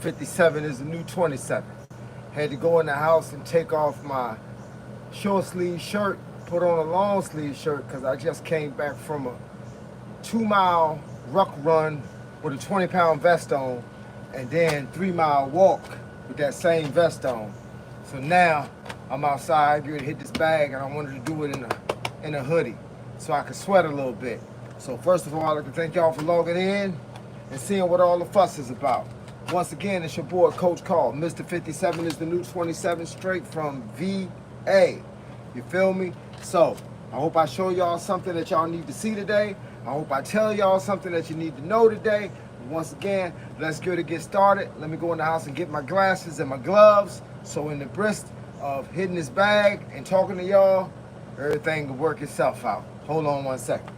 57 is the new 27. Had to go in the house and take off my short sleeve shirt, put on a long sleeve shirt because I just came back from a 2-mile ruck run with a 20-pound vest on, and then 3-mile walk with that same vest on. So now I'm outside, getting to hit this bag, and I wanted to do it in a hoodie so I could sweat a little bit. So first of all, I'd like to thank y'all for logging in and seeing what all the fuss is about. Once again, it's your boy, Coach Carl. Mr. 57 is the new 27, straight from VA. You feel me? So I hope I show y'all something that y'all need to see today. I hope I tell y'all something that you need to know today. Once again, let's get started. Let me go in the house and get my glasses and my gloves. So in the brisk of hitting this bag and talking to y'all, everything will work itself out. Hold on one second.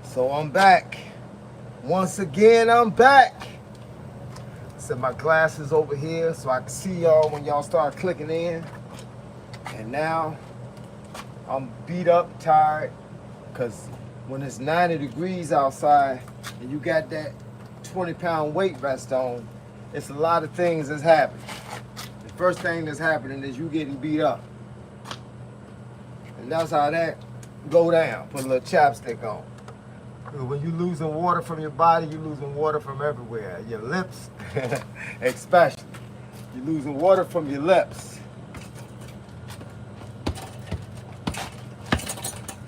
So I'm back. Once again, I'm back. Set my glasses over here so I can see y'all when y'all start clicking in. And now I'm beat up, tired, because when it's 90 degrees outside and you got that 20-pound weight vest on, it's a lot of things that's happening. The first thing that's happening is you getting beat up. And that's how that go down. Put a little chapstick on. When you're losing water from your body, you're losing water from everywhere. Your lips, especially. You're losing water from your lips.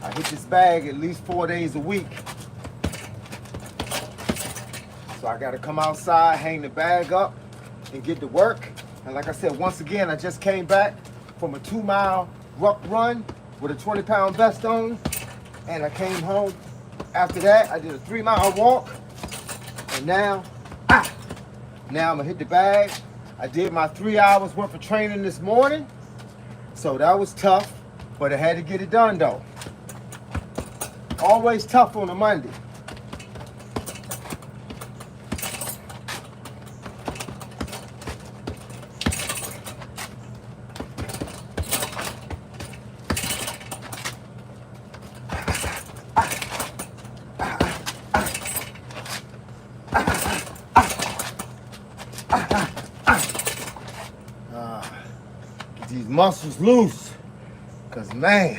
I hit this bag at least 4 days a week. So I gotta come outside, hang the bag up, and get to work. And like I said, once again, I just came back from a 2-mile ruck run with a 20-pound vest on, and I came home. After that, I did a 3-mile walk, and now I'm gonna hit the bag. I did my 3 hours worth of training this morning, so that was tough, but I had to get it done though. Always tough on a Monday. Get these muscles loose, cause man,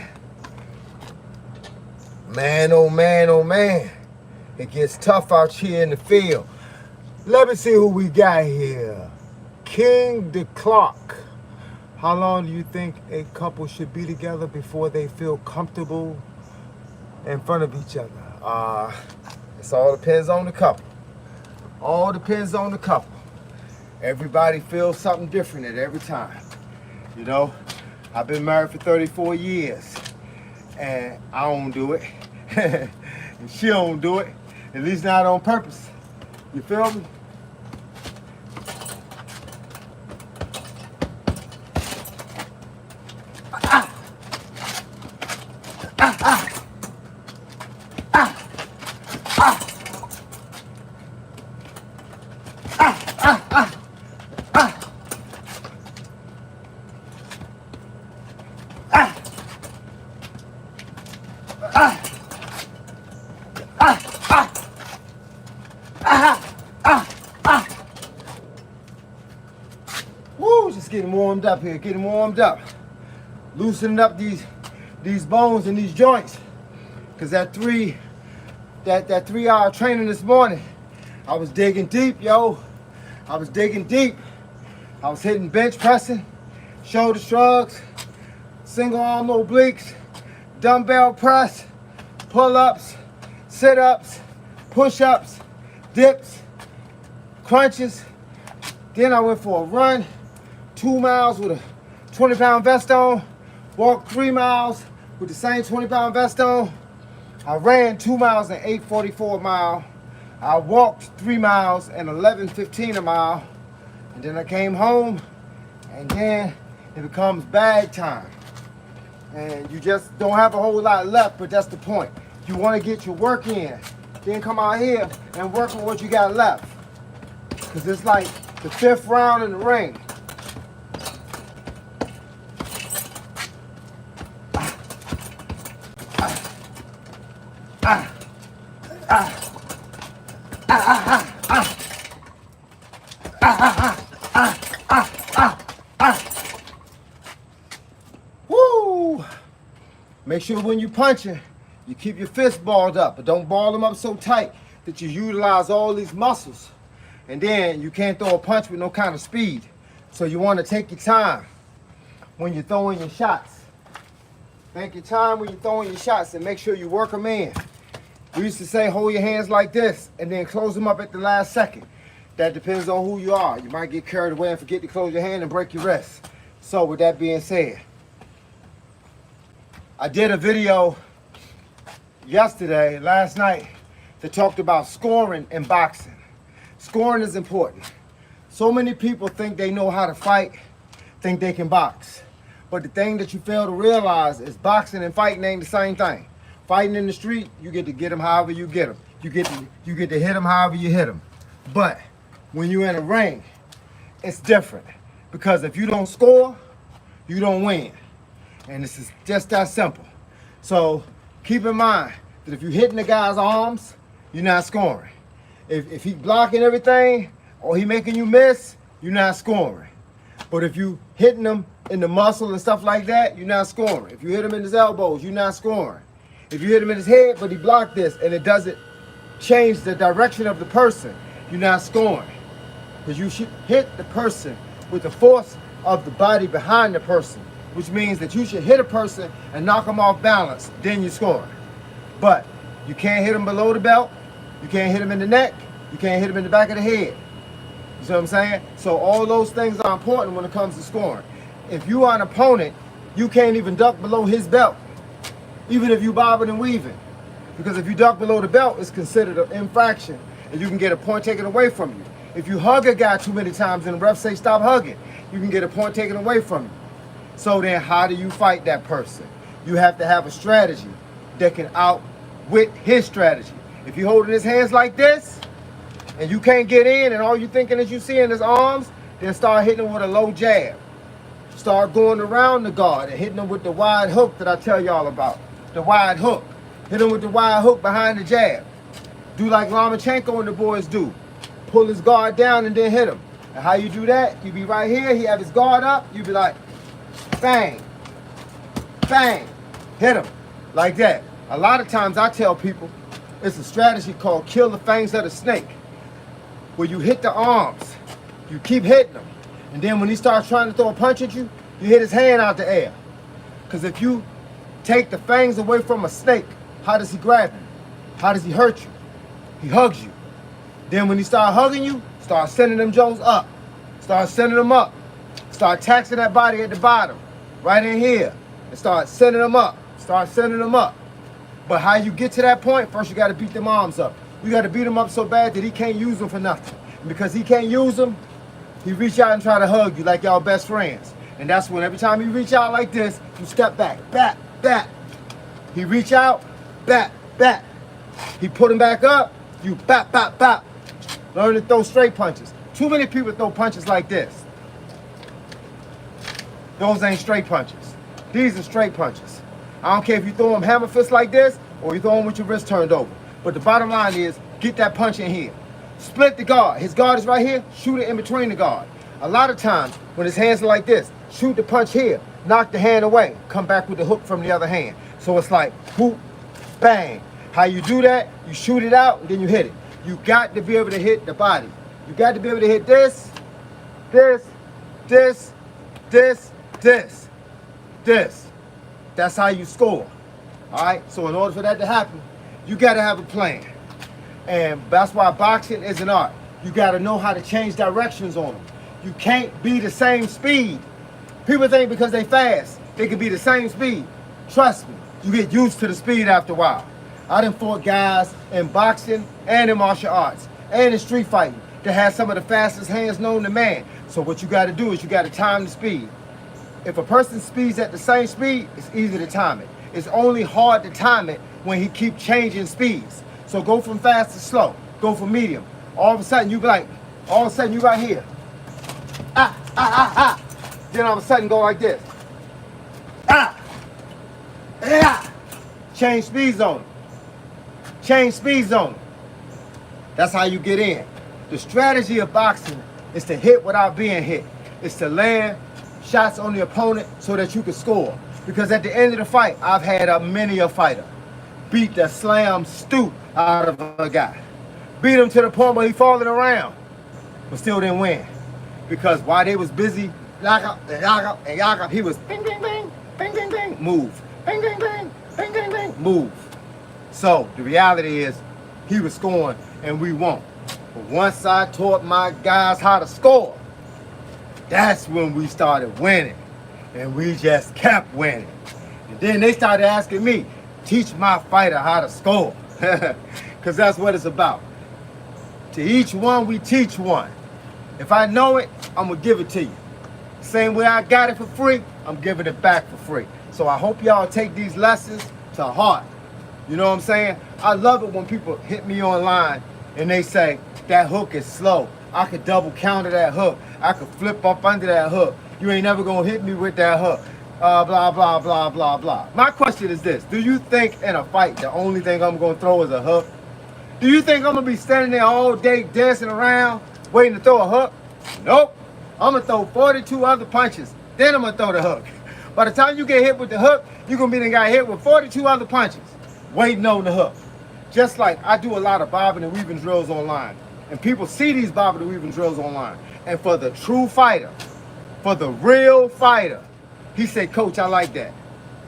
oh man, it gets tough out here in the field. Let me see who we got here. King the Clock. How long do you think a couple should be together before they feel comfortable in front of each other? It all depends on the couple. All depends on the couple. Everybody feels something different at every time. You know, I've been married for 34 years, and I don't do it, and she don't do it, at least not on purpose. You feel me? Woo, just getting warmed up here, getting warmed up. Loosening up these bones and these joints. Cause that 3-hour training this morning, I was digging deep, yo. I was digging deep. I was hitting bench pressing, shoulder shrugs, single arm obliques, dumbbell press, pull-ups, sit-ups, push-ups, dips, crunches. Then I went for a run, 2 miles with a 20-pound vest on, walked 3 miles with the same 20-pound vest on. I ran 2 miles in 8:44 a mile. I walked 3 miles in 11:15 a mile. And then I came home, and then it becomes bag time. And you just don't have a whole lot left, but that's the point. You want to get your work in, then come out here and work on what you got left. Because it's like the 5th round in the ring. Woo! Make sure when you punching, you keep your fist balled up, but don't ball them up so tight that you utilize all these muscles. And then you can't throw a punch with no kind of speed. So you want to take your time when you're throwing your shots. Take your time when you're throwing your shots and make sure you work them in. We used to say hold your hands like this and then close them up at the last second. That depends on who you are. You might get carried away and forget to close your hand and break your wrist. So with that being said, I did a video last night, that talked about scoring in boxing. Scoring is important. So many people think they know how to fight, think they can box. But the thing that you fail to realize is boxing and fighting ain't the same thing. Fighting in the street, you get to get them however you get them. You get to hit them however you hit them. But when you're in a ring, it's different. Because if you don't score, you don't win. And this is just that simple. So keep in mind that if you're hitting the guy's arms, you're not scoring. If he blocking everything or he making you miss, you're not scoring. But if you hitting him in the muscle and stuff like that, you're not scoring. If you hit him in his elbows, you're not scoring. If you hit him in his head, but he blocked this and it doesn't change the direction of the person, you're not scoring. Because you should hit the person with the force of the body behind the person, which means that you should hit a person and knock them off balance, then you score. But you can't hit them below the belt, you can't hit them in the neck, you can't hit them in the back of the head. You see what I'm saying? So all those things are important when it comes to scoring. If you are an opponent, you can't even duck below his belt, even if you bobbing and weaving. Because if you duck below the belt, it's considered an infraction, and you can get a point taken away from you. If you hug a guy too many times and the ref say stop hugging, you can get a point taken away from you. So then how do you fight that person? You have to have a strategy that can outwit his strategy. If you're holding his hands like this, and you can't get in, and all you're thinking is you see in his arms, then start hitting him with a low jab. Start going around the guard and hitting him with the wide hook that I tell y'all about. The wide hook. Hit him with the wide hook behind the jab. Do like Lomachenko and the boys do. Pull his guard down and then hit him. And how you do that? You be right here, he have his guard up, you be like, bang, bang, hit him, like that. A lot of times I tell people, it's a strategy called kill the fangs of the snake, where you hit the arms, you keep hitting them, and then when he starts trying to throw a punch at you, you hit his hand out the air. Because if you take the fangs away from a snake, how does he grab you? How does he hurt you? He hugs you. Then when he starts hugging you, start sending them Joes up. Start sending them up. Start taxing that body at the bottom, right in here, and start sending them up. Start sending them up. But how you get to that point, first you got to beat them arms up. You got to beat them up so bad that he can't use them for nothing. And because he can't use them, he reach out and try to hug you like y'all best friends. And that's when every time he reach out like this, you step back, back, back. He reach out, back, back. He put him back up, you bap, bap, bap. Learn to throw straight punches. Too many people throw punches like this. Those ain't straight punches. These are straight punches. I don't care if you throw them hammer fist like this or you throw them with your wrist turned over. But the bottom line is, get that punch in here. Split the guard. His guard is right here, shoot it in between the guard. A lot of times, when his hands are like this, shoot the punch here, knock the hand away, come back with the hook from the other hand. So it's like, whoop, bang. How you do that, you shoot it out, and then you hit it. You got to be able to hit the body. You got to be able to hit this, this, this, this, this, this. That's how you score. All right? So in order for that to happen, you got to have a plan. And that's why boxing is an art. You got to know how to change directions on them. You can't be the same speed. People think because they fast, they can be the same speed. Trust me, you get used to the speed after a while. I done fought guys in boxing and in martial arts and in street fighting that had some of the fastest hands known to man. So what you got to do is you got to time the speed. If a person speeds at the same speed, it's easy to time it. It's only hard to time it when he keep changing speeds. So go from fast to slow. Go from medium. All of a sudden you be like, all of a sudden you right here. Ah, ah, ah, ah. Then all of a sudden go like this. Ah, ah. Change speed zone. Change speed zone. That's how you get in. The strategy of boxing is to hit without being hit. It's to land shots on the opponent so that you can score. Because at the end of the fight, I've had many a fighter beat the slam stoop out of a guy. Beat him to the point where he falling around, but still didn't win. Because while they was busy, lock up, and lock up, and lock up, he was bing, bing, bing, bing, bing, bing, move. Bing, bing, bing, bing, bing, bing, move. So the reality is, he was scoring and we won't. But once I taught my guys how to score, that's when we started winning. And we just kept winning. And then they started asking me, teach my fighter how to score. Because that's what it's about. To each one, we teach one. If I know it, I'm going to give it to you. Same way I got it for free, I'm giving it back for free. So I hope y'all take these lessons to heart. You know what I'm saying? I love it when people hit me online and they say, that hook is slow. I could double counter that hook. I could flip up under that hook. You ain't never gonna hit me with that hook. Blah, blah, blah, blah, blah. My question is this. Do you think in a fight, the only thing I'm gonna throw is a hook? Do you think I'm gonna be standing there all day dancing around, waiting to throw a hook? Nope. I'm gonna throw 42 other punches. Then I'm gonna throw the hook. By the time you get hit with the hook, you're gonna be the guy hit with 42 other punches, waiting on the hook. Just like I do a lot of bobbing and weaving drills online. And people see these bobbing and weaving drills online. And for the true fighter, for the real fighter, he said, Coach, I like that.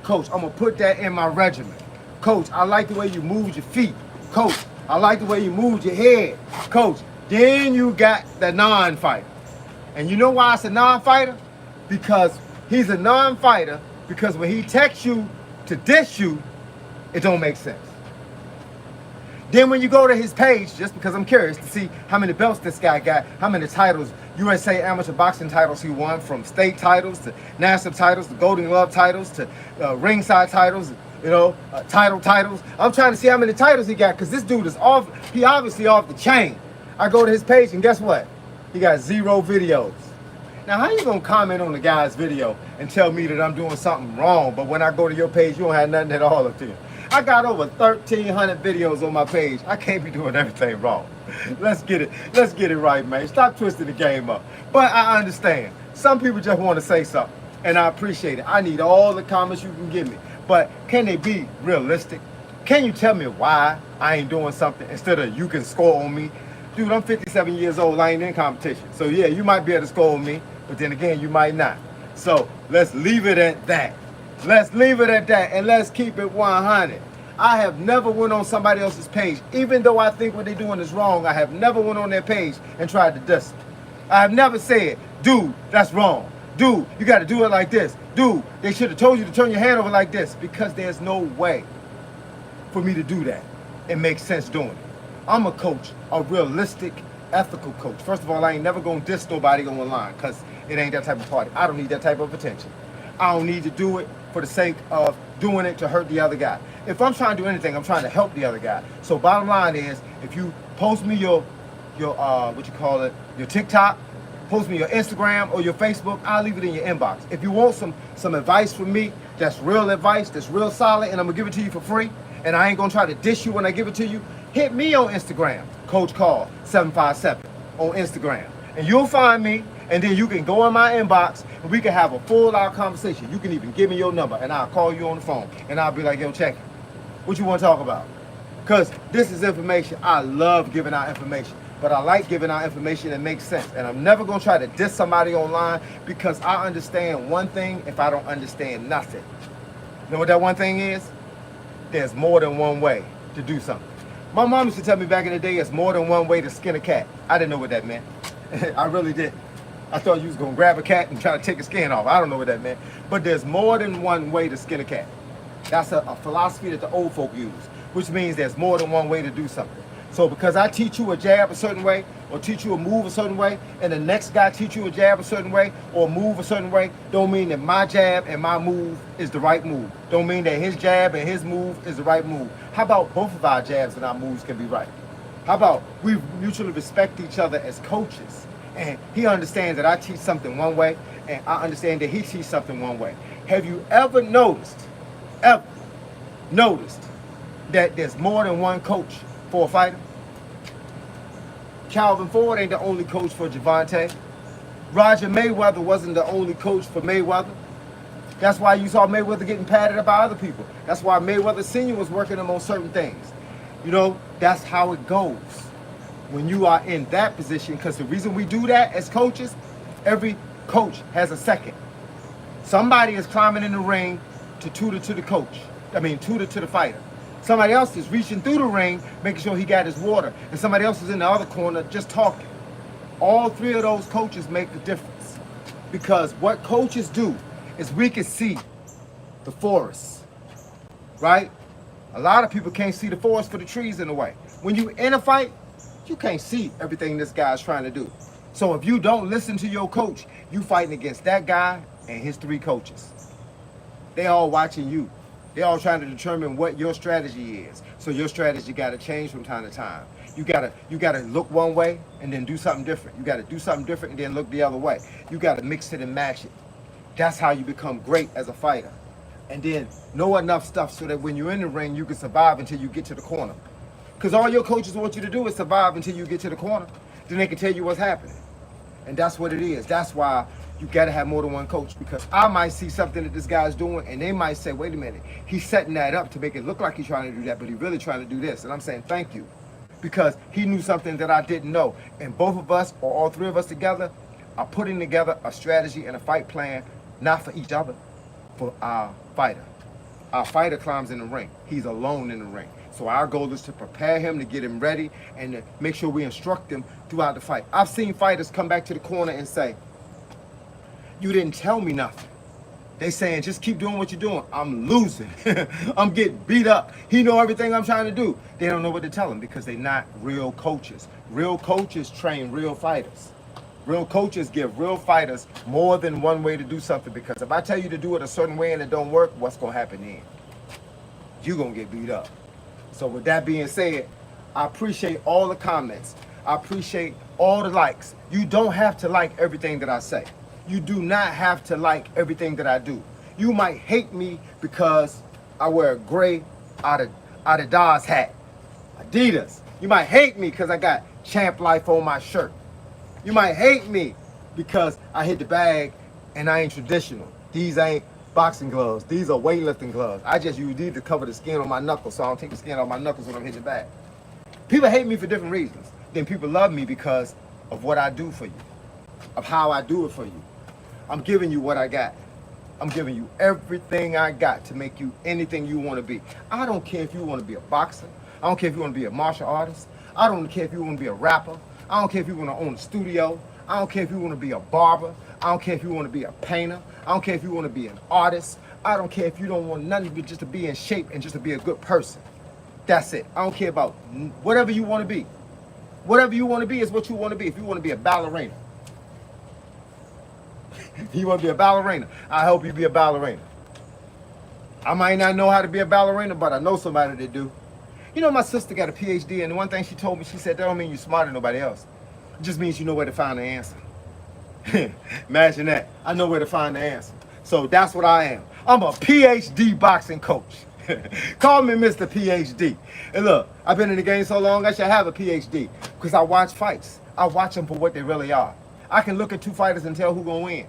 Coach, I'm gonna put that in my regimen. Coach, I like the way you move your feet. Coach, I like the way you move your head. Coach, then you got the non-fighter. And you know why it's a non-fighter? Because he's a non-fighter because when he texts you to diss you, it don't make sense. Then when you go to his page, just because I'm curious to see how many belts this guy got, how many titles, USA amateur boxing titles he won, from state titles to national titles to Golden Glove titles to ringside titles, you know, title titles. I'm trying to see how many titles he got because this dude is off, he obviously off the chain. I go to his page and guess what? He got 0 videos. Now, how you gonna comment on the guy's video and tell me that I'm doing something wrong, but when I go to your page, you don't have nothing at all up there? I got over 1,300 videos on my page. I can't be doing everything wrong. Let's get it right, man. Stop twisting the game up. But I understand. Some people just want to say something, and I appreciate it. I need all the comments you can give me. But can they be realistic? Can you tell me why I ain't doing something instead of you can score on me? Dude, I'm 57 years old. I ain't in competition. So, yeah, you might be able to score on me, but then again, you might not. So let's leave it at that. Let's leave it at that, and let's keep it 100. I have never went on somebody else's page, even though I think what they're doing is wrong. I have never went on their page and tried to diss them. I have never said, dude, that's wrong. Dude, you got to do it like this. Dude, they should have told you to turn your hand over like this, because there's no way for me to do that. It makes sense doing it. I'm a coach, a realistic, ethical coach. First of all, I ain't never going to diss nobody online, because it ain't that type of party. I don't need that type of attention. I don't need to do it for the sake of doing it to hurt the other guy. If I'm trying to do anything, I'm trying to help the other guy. So bottom line is, if you post me your what you call it, your TikTok, post me your Instagram or your Facebook, I'll leave it in your inbox. If you want some advice from me, that's real advice, that's real solid, and I'm gonna give it to you for free, and I ain't gonna try to dish you when I give it to you, hit me on Instagram, Coach Carl 757 on Instagram, and you'll find me. And then you can go in my inbox and we can have a full-out conversation. You can even give me your number and I'll call you on the phone and I'll be like, yo, check it. What you want to talk about? Because this is information. I love giving out information, but I like giving out information that makes sense. And I'm never going to try to diss somebody online because I understand one thing if I don't understand nothing. You know what that one thing is? There's more than one way to do something. My mom used to tell me back in the day, it's more than one way to skin a cat. I didn't know what that meant. I really didn't. I thought you was gonna grab a cat and try to take a skin off. I don't know what that meant. But there's more than one way to skin a cat. That's a philosophy that the old folk use, which means there's more than one way to do something. So because I teach you a jab a certain way, or teach you a move a certain way, and the next guy teach you a jab a certain way, or move a certain way, don't mean that my jab and my move is the right move. Don't mean that his jab and his move is the right move. How about both of our jabs and our moves can be right? How about we mutually respect each other as coaches, and he understands that I teach something one way, and I understand that he teaches something one way. Have you ever noticed that there's more than one coach for a fighter? Calvin Ford ain't the only coach for Gervonta. Roger Mayweather wasn't the only coach for Mayweather. That's why you saw Mayweather getting padded up by other people. That's why Mayweather Sr. was working him on certain things. You know, that's how it goes when you are in that position, because the reason we do that as coaches, every coach has a second. Somebody is climbing in the ring to tutor to the coach. Tutor to the fighter. Somebody else is reaching through the ring, making sure he got his water. And somebody else is in the other corner just talking. All three of those coaches make the difference. Because what coaches do is we can see the forest, right? A lot of people can't see the forest for the trees in the way. When you in a fight, you can't see everything this guy's trying to do. So if you don't listen to your coach, you fighting against that guy and his three coaches. They all watching you. They all trying to determine what your strategy is. So your strategy got to change from time to time. You gotta look one way and then do something different. You got to do something different and then look the other way. You got to mix it and match it. That's how you become great as a fighter. And then know enough stuff so that when you're in the ring, you can survive until you get to the corner. Because all your coaches want you to do is survive until you get to the corner. Then they can tell you what's happening. And that's what it is. That's why you got to have more than one coach, because I might see something that this guy's doing and they might say, wait a minute, he's setting that up to make it look like he's trying to do that, but he's really trying to do this. And I'm saying thank you, because he knew something that I didn't know. And both of us, or all three of us together, are putting together a strategy and a fight plan, not for each other, for our fighter. Our fighter climbs in the ring. He's alone in the ring. So our goal is to prepare him, to get him ready, and to make sure we instruct him throughout the fight. I've seen fighters come back to the corner and say, you didn't tell me nothing. They saying, just keep doing what you're doing. I'm losing. I'm getting beat up. He know everything I'm trying to do. They don't know what to tell him because they're not real coaches. Real coaches train real fighters. Real coaches give real fighters more than one way to do something, because if I tell you to do it a certain way and it don't work, what's going to happen then? You're going to get beat up. So with that being said, I appreciate all the comments. I appreciate all the likes. You don't have to like everything that I say. You do not have to like everything that I do. You might hate me because I wear a gray Adidas hat, Adidas. You might hate me because I got Champ Life on my shirt. You might hate me because I hit the bag and I ain't traditional. These ain't boxing gloves. These are weightlifting gloves. I just use these to cover the skin on my knuckles, so I don't take the skin off my knuckles when I'm hitting the bag. People hate me for different reasons. Then people love me because of what I do for you, of how I do it for you. I'm giving you what I got. I'm giving you everything I got to make you anything you want to be. I don't care if you want to be a boxer. I don't care if you want to be a martial artist. I don't care if you want to be a rapper. I don't care if you want to own a studio. I don't care if you want to be a barber. I don't care if you want to be a painter. I don't care if you want to be an artist. I don't care if you don't want nothing but just to be in shape and just to be a good person. That's it. I don't care about whatever you want to be. Whatever you want to be is what you want to be. If you want to be a ballerina, you want to be a ballerina, I help you be a ballerina. I might not know how to be a ballerina, but I know somebody that do. You know, my sister got a PhD, and the one thing she told me, she said, that don't mean you're smarter than nobody else. It just means you know where to find the answer. Imagine that. I know where to find the answer. So that's what I am. I'm a PhD boxing coach. Call me Mr. PhD. And look, I've been in the game so long, I should have a PhD, because I watch fights. I watch them for what they really are. I can look at two fighters and tell who's going to win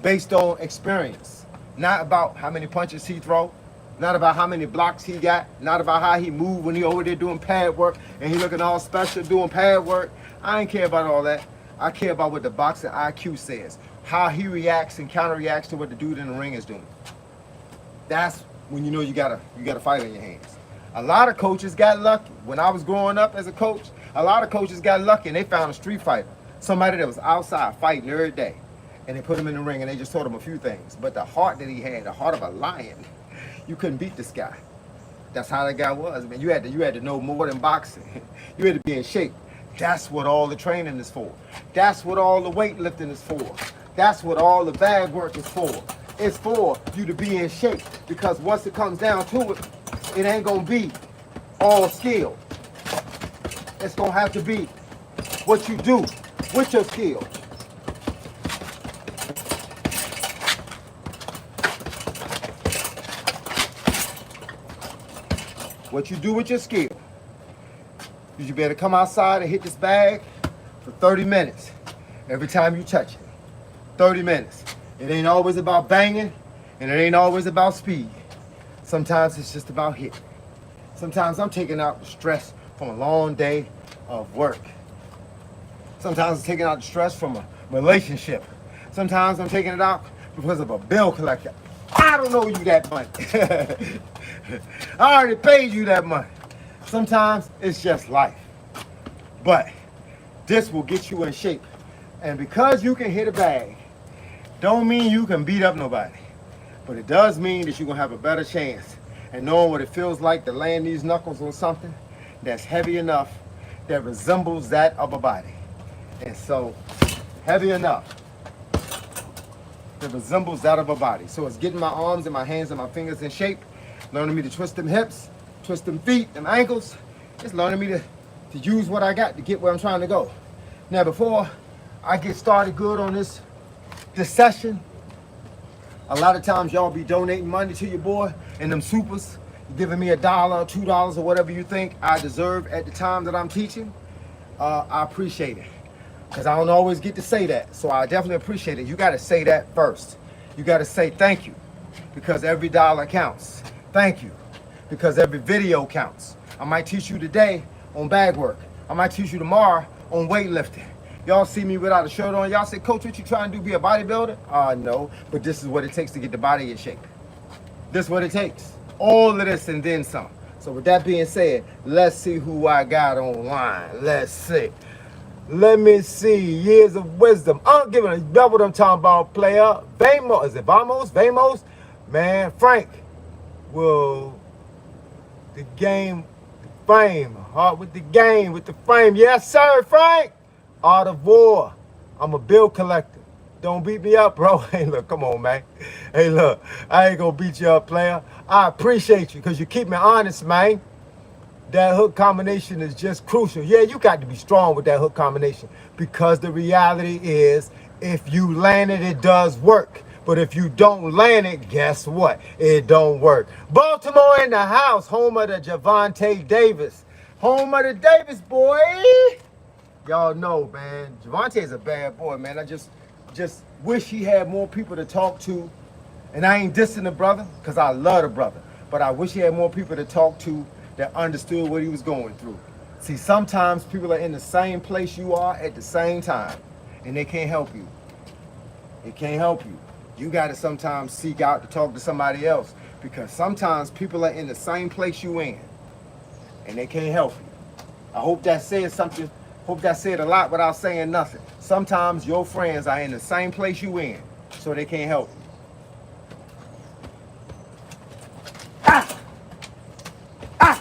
based on experience, not about how many punches he throw, not about how many blocks he got, not about how he moved when he over there doing pad work and he looking all special doing pad work. I ain't care about all that. I care about what the boxing IQ says, how he reacts and counter-reacts to what the dude in the ring is doing. That's when you know you got a fight on your hands. A lot of coaches got lucky. When I was growing up as a coach, a lot of coaches got lucky and they found a street fighter, somebody that was outside fighting every day, and they put him in the ring and they just taught him a few things. But the heart that he had, the heart of a lion, you couldn't beat this guy. That's how that guy was, man. You had to know more than boxing. You had to be in shape. That's what all the training is for. That's what all the weightlifting is for. That's what all the bag work is for. It's for you to be in shape, because once it comes down to it, it ain't gonna be all skill. It's gonna have to be what you do with your skill. What you do with your skill. You better come outside and hit this bag for 30 minutes every time you touch it. 30 minutes. It ain't always about banging, and it ain't always about speed. Sometimes it's just about hitting. Sometimes I'm taking out the stress from a long day of work. Sometimes I'm taking out the stress from a relationship. Sometimes I'm taking it out because of a bill collector. I don't owe you that money. I already paid you that money. Sometimes it's just life. But this will get you in shape. And because you can hit a bag, don't mean you can beat up nobody. But it does mean that you're gonna have a better chance at knowing what it feels like to land these knuckles on something that's heavy enough that resembles that of a body. And so, heavy enough that resembles that of a body. So it's getting my arms and my hands and my fingers in shape, learning me to twist them hips, twist them feet, them ankles. It's learning me to use what I got to get where I'm trying to go. Now, before I get started good on this session, a lot of times y'all be donating money to your boy and them supers, giving me $1, $2, or whatever you think I deserve at the time that I'm teaching. I appreciate it, because I don't always get to say that. So I definitely appreciate it. You got to say that first. You got to say thank you, because every dollar counts. Thank you, because every video counts. I might teach you today on bag work. I might teach you tomorrow on weightlifting. Y'all see me without a shirt on. Y'all say, Coach, what you trying to do, be a bodybuilder? No, but this is what it takes to get the body in shape. This is what it takes. All of this and then some. So with that being said, let's see who I got online. Let's see. Let me see. Years of wisdom. I'm giving a double them talking about player. Vamos. Is it Vamos? Vamos? Man, Frank. Will the game, the fame. Heart with the game, with the frame. Yes, sir, Frank. Art of war. I'm a bill collector. Don't beat me up, bro. Hey, look, come on, man. Hey, look, I ain't gonna beat you up, player. I appreciate you because you keep me honest, man. That hook combination is just crucial. Yeah, you got to be strong with that hook combination, because the reality is if you land it, it does work. But if you don't land it, guess what? It don't work. Baltimore in the house, home of the Gervonta Davis. Home of the Davis, boy. Y'all know, man, Gervonta is a bad boy, man. I just wish he had more people to talk to. And I ain't dissing the brother, because I love the brother. But I wish he had more people to talk to that understood what he was going through. See, sometimes people are in the same place you are at the same time, and they can't help you. They can't help you. You got to sometimes seek out to talk to somebody else, because sometimes people are in the same place you in, and they can't help you. I hope that says something. Hope that said a lot without saying nothing. Sometimes your friends are in the same place you in, so they can't help you. Ah! Ah!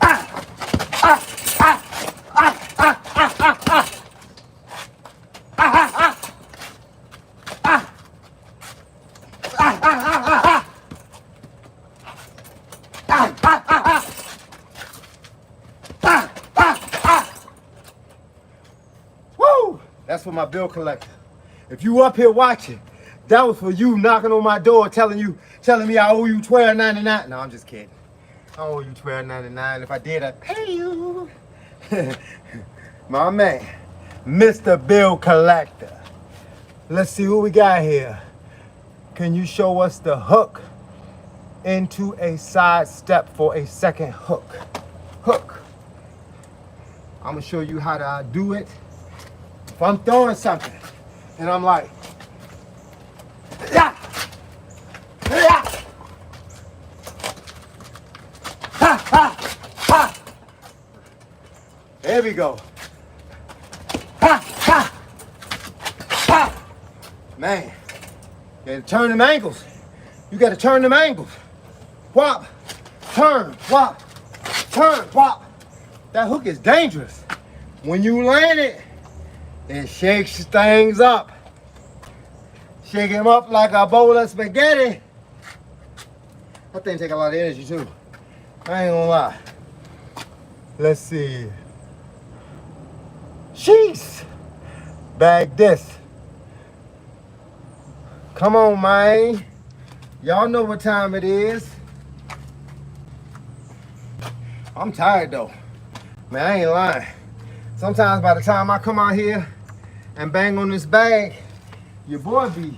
Ah! Ah! Ah! Ah! Ah! Ah! Ah! That's for my bill collector. If you up here watching, that was for you knocking on my door telling me I owe you $12.99. No, I'm just kidding. I owe you $12.99. If I did, I'd pay you. My man, Mr. Bill Collector. Let's see who we got here. Can you show us the hook into a side step for a second hook? Hook. I'm gonna show you how to do it. If I'm throwing something and I'm like, yeah, yeah, ha, ha, ha. There we go. Ha, ha, ha. Man, you gotta turn them angles. You gotta turn them angles. whop, turn, whop, turn, whop. That hook is dangerous. When you land it, it shakes things up. Shake him up like a bowl of spaghetti. That thing take a lot of energy too. I ain't gonna lie. Let's see. Jeez. Bag this. Come on, man. Y'all know what time it is. I'm tired though. Man, I ain't lying. Sometimes by the time I come out here and bang on this bag, your boy be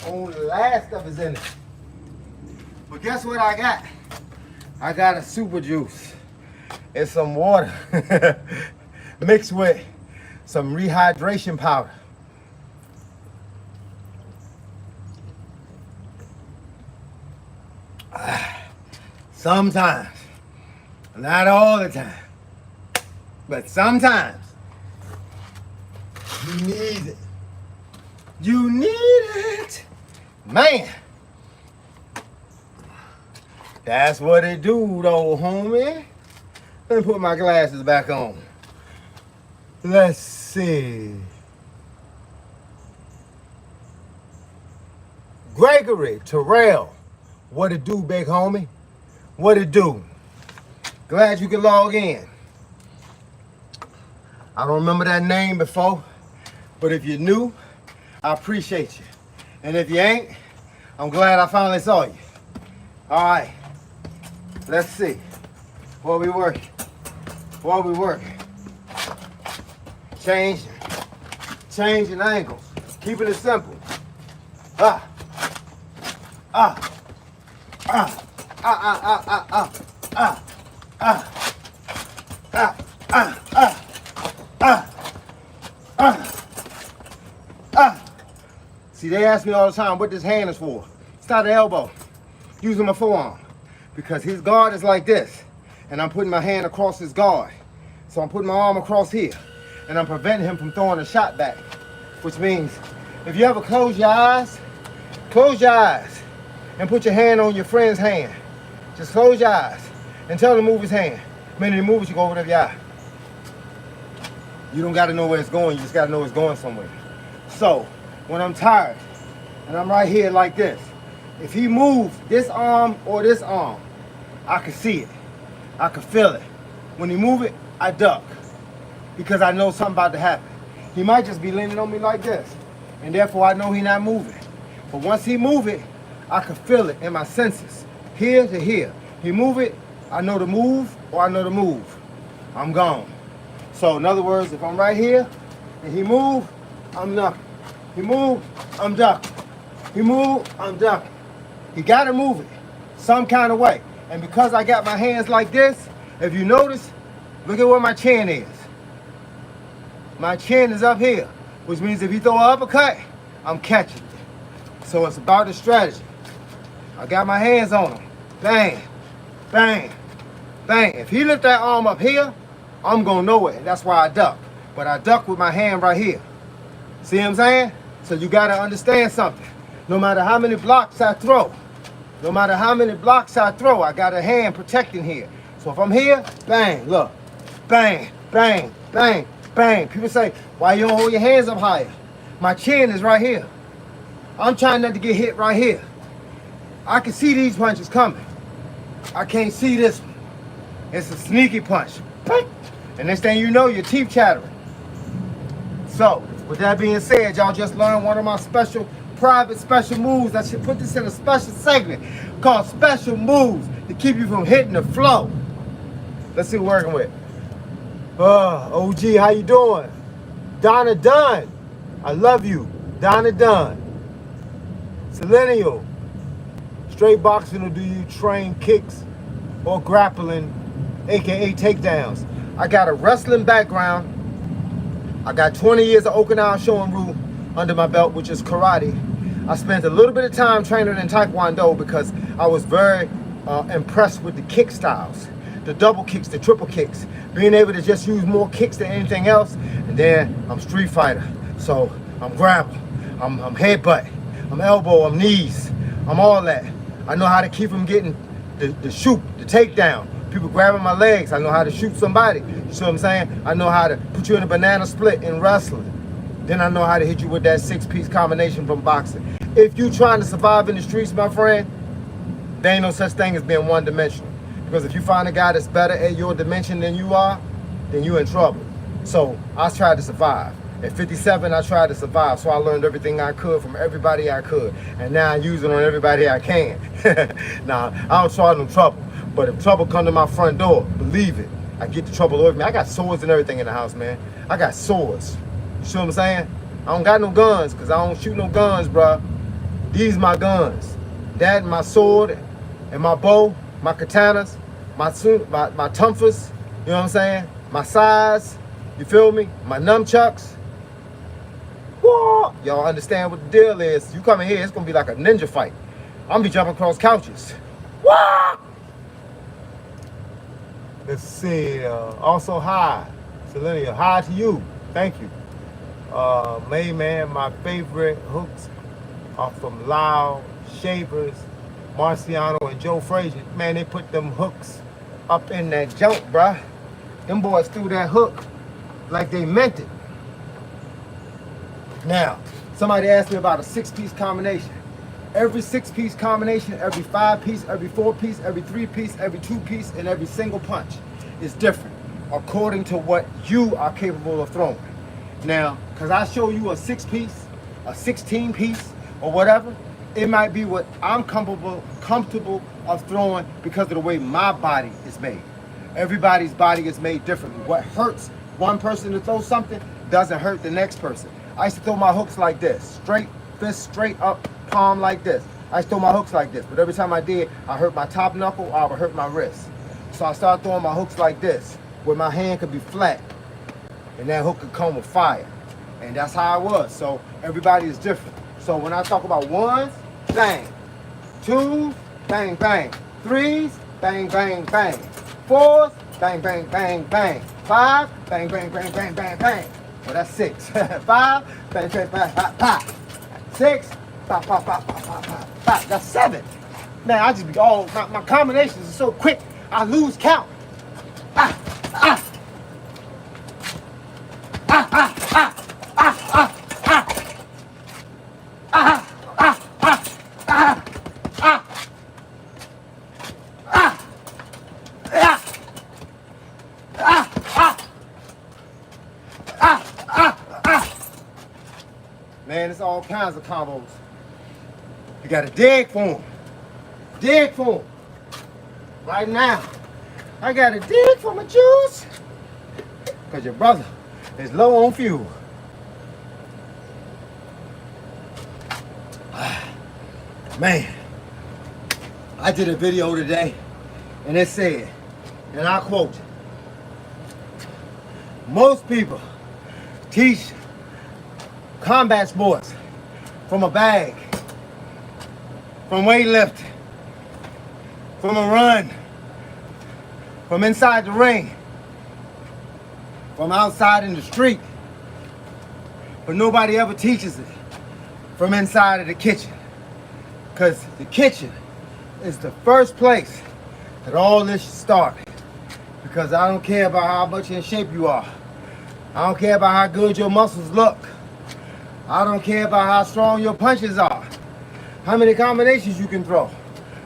on the last of his energy. But guess what I got? I got a super juice. It's some water mixed with some rehydration powder. Sometimes, not all the time, but sometimes you need it. You need it. Man, that's what it do though, homie. Let me put my glasses back on. Let's see. Gregory Terrell. What it do, big homie? What it do? Glad you can log in. I don't remember that name before, but if you're new, I appreciate you. And if you ain't, I'm glad I finally saw you. All right, let's see. What we working? What we working? Changing angles. Keeping it simple. Ah, ah, ah, ah, ah, ah, ah, ah, ah, ah, ah, ah, ah, ah, ah. See, they ask me all the time what this hand is for. It's not an elbow. Using my forearm. Because his guard is like this. And I'm putting my hand across his guard. So I'm putting my arm across here. And I'm preventing him from throwing a shot back. Which means, if you ever close your eyes and put your hand on your friend's hand. Just close your eyes and tell him to move his hand. The minute he moves, you go over your eye. You don't gotta know where it's going, you just gotta know it's going somewhere. So, when I'm tired and I'm right here like this, if he moves this arm or this arm, I can see it. I can feel it. When he move it, I duck. Because I know something about to happen. He might just be leaning on me like this. And therefore I know he's not moving. But once he move it, I can feel it in my senses. Here to here. He move it, I know to move or I know to move. I'm gone. So in other words, if I'm right here and he move, I'm ducking. He move, I'm ducking. He move, I'm ducking. He gotta move it some kind of way. And because I got my hands like this, if you notice, look at where my chin is. My chin is up here, which means if he throw an uppercut, I'm catching it. So it's about the strategy. I got my hands on him. Bang, bang, bang. If he lift that arm up here, I'm gonna know it. That's why I duck. But I duck with my hand right here. See what I'm saying? So you gotta understand something. No matter how many blocks I throw, I got a hand protecting here. So if I'm here, bang, look, bang, bang, bang, bang. People say, why you don't hold your hands up higher? My chin is right here. I'm trying not to get hit right here. I can see these punches coming. I can't see this one. It's a sneaky punch. And next thing you know, your teeth chattering. So, with that being said, y'all just learned one of my private special moves. I should put this in a special segment called Special Moves to keep you from hitting the flow. Let's see what we're working with. OG, how you doing? Donna Dunn. I love you. Donna Dunn. Selenial. Straight boxing, or do you train kicks or grappling, aka takedowns? I got a wrestling background. I got 20 years of Okinawa Shorin-ryu under my belt, which is karate. I spent a little bit of time training in Taekwondo because I was very impressed with the kick styles. The double kicks, the triple kicks. Being able to just use more kicks than anything else. And then I'm street fighter. So I'm grapple, I'm headbutt, I'm elbow, I'm knees, I'm all that. I know how to keep them getting the shoot, the takedown. People grabbing my legs. I know how to shoot somebody. You see what I'm saying? I know how to put you in a banana split in wrestling. Then I know how to hit you with that 6-piece combination from boxing. If you trying to survive in the streets, my friend, there ain't no such thing as being one-dimensional. Because if you find a guy that's better at your dimension than you are, then you in trouble. So I tried to survive. At 57, I tried to survive. So I learned everything I could from everybody I could. And now I use it on everybody I can. Now, I don't try no trouble. But if trouble come to my front door, believe it, I get the trouble over me. I got swords and everything in the house, man. I got swords. You see what I'm saying? I don't got no guns, because I don't shoot no guns, bruh. These my guns. That and my sword and my bow, my katanas, my tumfas, you know what I'm saying? My size, you feel me? My nunchucks. Whoa! Y'all understand what the deal is. You come in here, it's going to be like a ninja fight. I'm going to be jumping across couches. Whoa! Let's see. Also, hi. Selenia, hi to you. Thank you. Man, my favorite hooks are from Lyle, Shavers, Marciano, and Joe Frazier. Man, they put them hooks up in that junk, bruh. Them boys threw that hook like they meant it. Now, somebody asked me about a 6-piece combination. Every 6-piece combination, every 5-piece, every 4-piece, every 3-piece, every 2-piece, and every single punch is different according to what you are capable of throwing. Now, because I show you a 6-piece, a 16-piece, or whatever, it might be what I'm comfortable of throwing because of the way my body is made. Everybody's body is made differently. What hurts one person to throw something doesn't hurt the next person. I used to throw my hooks like this, straight fist, straight up, palm like this. I used to throw my hooks like this, but every time I did, I hurt my top knuckle or I would hurt my wrist. So I started throwing my hooks like this, where my hand could be flat, and that hook could come with fire. And that's how I was. So everybody is different. So when I talk about ones, bang. 2s, bang, bang. 3s, bang, bang, bang. 4s, bang, bang, bang, bang. 5, bang, bang, bang, bang, bang, bang. Well, that's 6. 5, bang, bang, bang, bang, bang. 6, pop, pop, pop, pop, pop, pop, pop. That's 7. Man, I just be all, my combinations are so quick, I lose count. Ah, ah. Ah, ah, ah, ah, ah, ah. Ah, ah, ah, ah, ah. Ah, ah, ah, ah. Ah, ah, ah. Man, it's all kinds of combos. You gotta dig for them. Dig for them. Right now, I gotta dig for my juice. Cause your brother is low on fuel. Man, I did a video today and it said, and I quote, most people teach combat sports from a bag, from weightlifting, from a run, from inside the ring, from outside in the street. But nobody ever teaches it from inside of the kitchen. Because the kitchen is the first place that all this started. Because I don't care about how much in shape you are. I don't care about how good your muscles look. I don't care about how strong your punches are. How many combinations you can throw.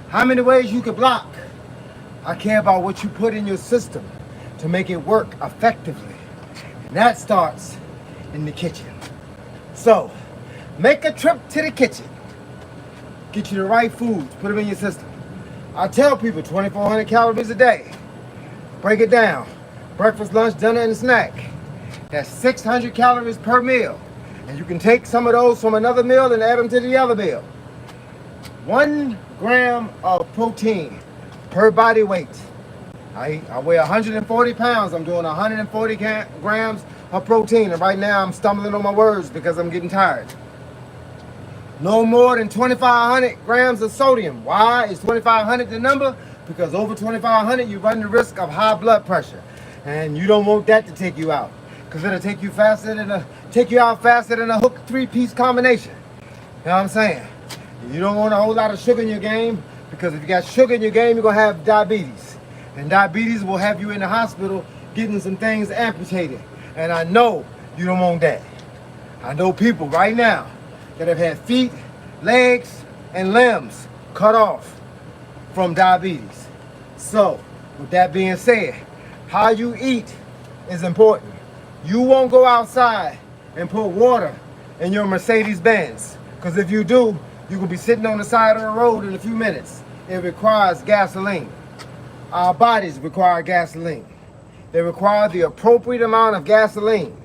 How many ways you can block. I care about what you put in your system to make it work effectively. And that starts in the kitchen. So, make a trip to the kitchen. Get you the right foods, put them in your system. I tell people 2,400 calories a day. Break it down. Breakfast, lunch, dinner, and snack. That's 600 calories per meal. And you can take some of those from another meal and add them to the other meal. 1 gram of protein per body weight. I weigh 140 pounds. I'm doing 140 grams of protein. And right now I'm stumbling on my words because I'm getting tired. No more than 2,500 grams of sodium. Why is 2,500 the number? Because over 2,500 you run the risk of high blood pressure. And you don't want that to take you out. Because it'll take you out faster than a hook 3-piece combination. You know what I'm saying? You don't want a whole lot of sugar in your game Because if you got sugar in your game, you're going to have diabetes. And diabetes will have you in the hospital getting some things amputated. And I know you don't want that. I know people right now that have had feet, legs, and limbs cut off from diabetes. So, with that being said, how you eat is important. You won't go outside and put water in your Mercedes-Benz. Because if you do, you will be sitting on the side of the road in a few minutes. It requires gasoline. Our bodies require gasoline. They require the appropriate amount of gasoline.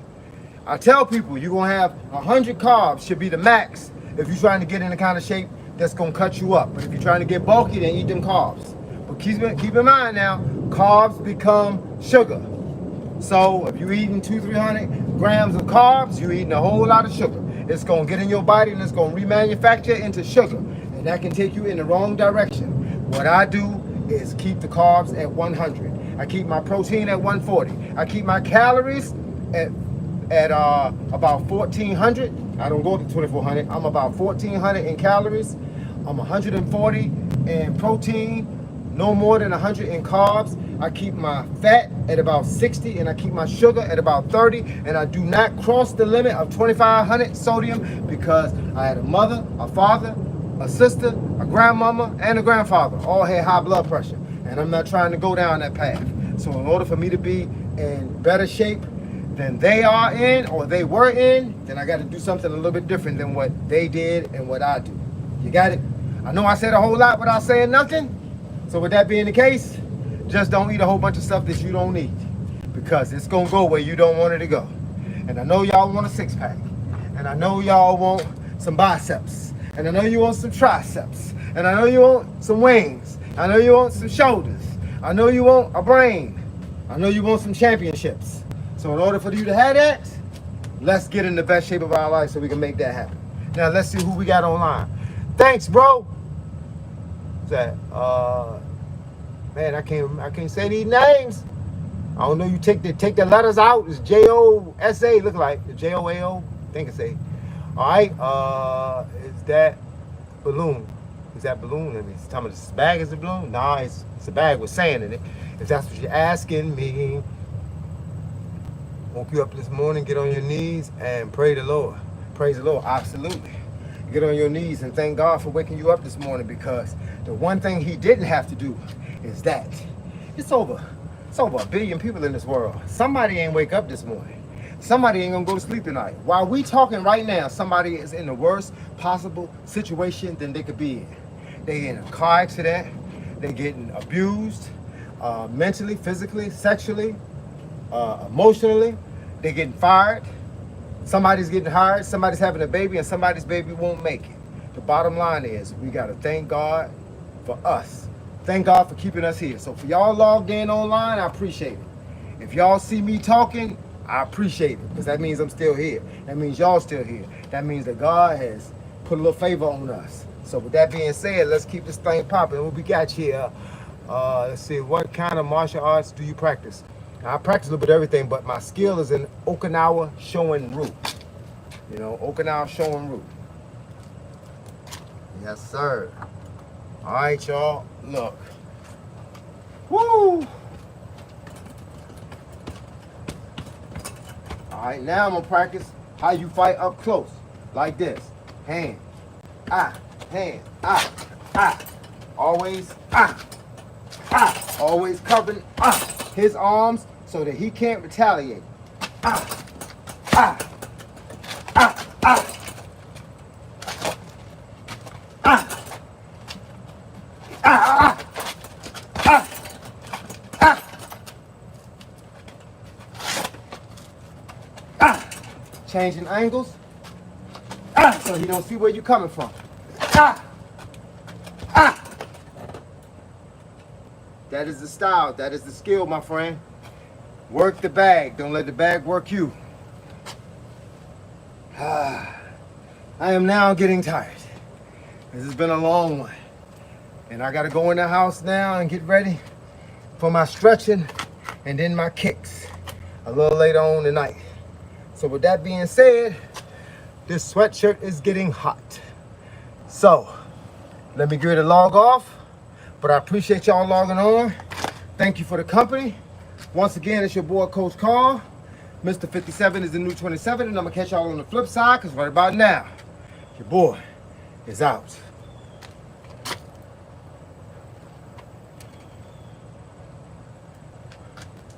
I tell people you're going to have 100 carbs should be the max if you're trying to get in the kind of shape that's going to cut you up. But if you're trying to get bulky, then eat them carbs. But keep in mind now, carbs become sugar. So if you're eating 200-300 grams of carbs, you're eating a whole lot of sugar. It's going to get in your body and it's going to remanufacture into sugar. And that can take you in the wrong direction. What I do is keep the carbs at 100. I keep my protein at 140. I keep my calories at about 1,400. I don't go to 2,400. I'm about 1,400 in calories. I'm 140 in protein, no more than 100 in carbs. I keep my fat at about 60 and I keep my sugar at about 30, and I do not cross the limit of 2,500 sodium because I had a mother, a father, a sister, a grandmama, and a grandfather all had high blood pressure, and I'm not trying to go down that path. So in order for me to be in better shape than they are in or they were in, then I got to do something a little bit different than what they did and what I do. You got it? I know I said a whole lot without saying nothing. So with that being the case, just don't eat a whole bunch of stuff that you don't need, because it's going to go where you don't want it to go. And I know y'all want a six-pack. And I know y'all want some biceps. And I know you want some triceps. And I know you want some wings. I know you want some shoulders. I know you want a brain. I know you want some championships. So in order for you to have that, let's get in the best shape of our life so we can make that happen. Now let's see who we got online. Thanks, bro. What's that? Man, I can't say these names. I don't know. You take the letters out. It's J-O-S-A. Look like the J-O-A-O. I think it's A. All right. Is that balloon? Is that balloon? I mean, it's talking about this bag is a balloon? Nah, it's a bag with sand in it. If that's what you're asking me. Woke you up this morning, get on your knees and pray the Lord. Praise the Lord. Absolutely. Get on your knees and thank God for waking you up this morning, because the one thing he didn't have to do is that. It's over 1 billion people in this world. Somebody ain't wake up this morning. Somebody ain't gonna go to sleep tonight. While we talking right now, somebody is in the worst possible situation than they could be in. They in a car accident. They getting abused, mentally, physically, sexually, emotionally. They getting fired. Somebody's getting hired. Somebody's having a baby, and somebody's baby won't make it. The bottom line is we gotta thank God for us. Thank God for keeping us here. So for y'all logged in online, I appreciate it. If y'all see me talking, I appreciate it, because that means I'm still here. That means y'all still here. That means that God has put a little favor on us. So with that being said, let's keep this thing popping. What we got here? Let's see. What kind of martial arts do you practice? Now, I practice a little bit of everything, but my skill is in Okinawa Shorin-ryu. You know, Okinawa Shorin-ryu. Yes, sir. All right, y'all. Look. Woo! All right, now I'm gonna practice how you fight up close, like this. Hand, hand, always, always covering, his arms so that he can't retaliate. Changing angles so he don't see where you're coming from. That is the style. That is the skill, my friend. Work the bag. Don't let the bag work you. I am now getting tired. This has been a long one. And I got to go in the house now and get ready for my stretching and then my kicks a little later on tonight. So with that being said, this sweatshirt is getting hot. So let me get ready to log off But I appreciate y'all logging on. Thank you for the company. Once again, it's your boy, Coach Carl. Mr. 57 is the new 27, and I'm going to catch y'all on the flip side, because right about now, your boy is out.